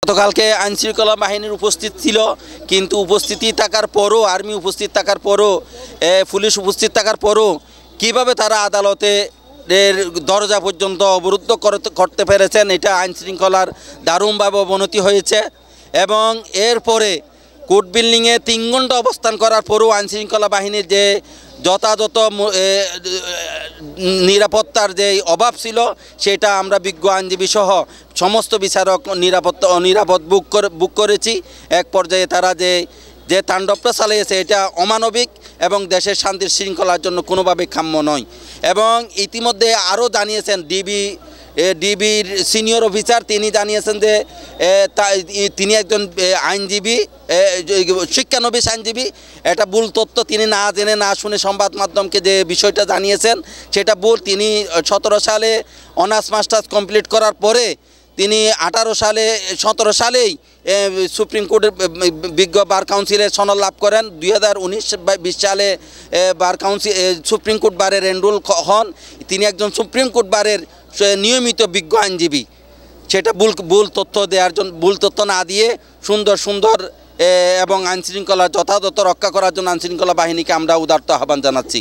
গতকালকে আইনশৃঙ্খলা বাহিনীর উপস্থিত ছিল, কিন্তু উপস্থিতি থাকার পরও, আর্মি উপস্থিত থাকার পরও, পুলিশ উপস্থিত থাকার পরও কীভাবে তারা আদালতে দরজা পর্যন্ত অবরুদ্ধ করতে পেরেছেন, এটা আইনশৃঙ্খলার দারুণভাবে অবনতি হয়েছে। এবং এরপরে কোর্ট বিল্ডিংয়ে 3 ঘন্টা অবস্থান করার পরও আইনশৃঙ্খলা বাহিনীর যে যথাযথ নিরাপত্তার যে অভাব ছিল, সেটা আমরা বিজ্ঞ আইনজীবী সহ সমস্ত বিচারক অনিরাপদ বুক করেছি। এক পর্যায়ে তারা যে তাণ্ডবটা চালিয়েছে এটা অমানবিক এবং দেশের শান্তির শৃঙ্খলার জন্য কোনোভাবে কাম্য নয়। এবং ইতিমধ্যে আরও জানিয়েছেন ডিবির সিনিয়র অফিসার, তিনি জানিয়েছেন যে তিনি একজন আইনজীবী, শিক্ষানবিশ আইনজীবী। এটা ভুল তথ্য, তিনি না জেনে না শুনে সংবাদ মাধ্যমকে যে বিষয়টা জানিয়েছেন সেটা ভুল। তিনি 17 সালে অনার্স মাস্টার্স কমপ্লিট করার পরে তিনি 17 সালেই সুপ্রিম কোর্টের বিজ্ঞ বার কাউন্সিলের সনদ লাভ করেন। 2019-20 সালে বার কাউন্সিল সুপ্রিম কোর্ট বারের এনরোল হন। তিনি একজন সুপ্রিম কোর্ট বারের নিয়মিত বিজ্ঞ আইনজীবী। সেটা ভুল তথ্য দেওয়ার জন্য, ভুল তথ্য না দিয়ে সুন্দর এবং আইনশৃঙ্খলা যথাযথ রক্ষা করার জন্য আইনশৃঙ্খলা বাহিনীকে আমরা উদারত আহ্বান জানাচ্ছি।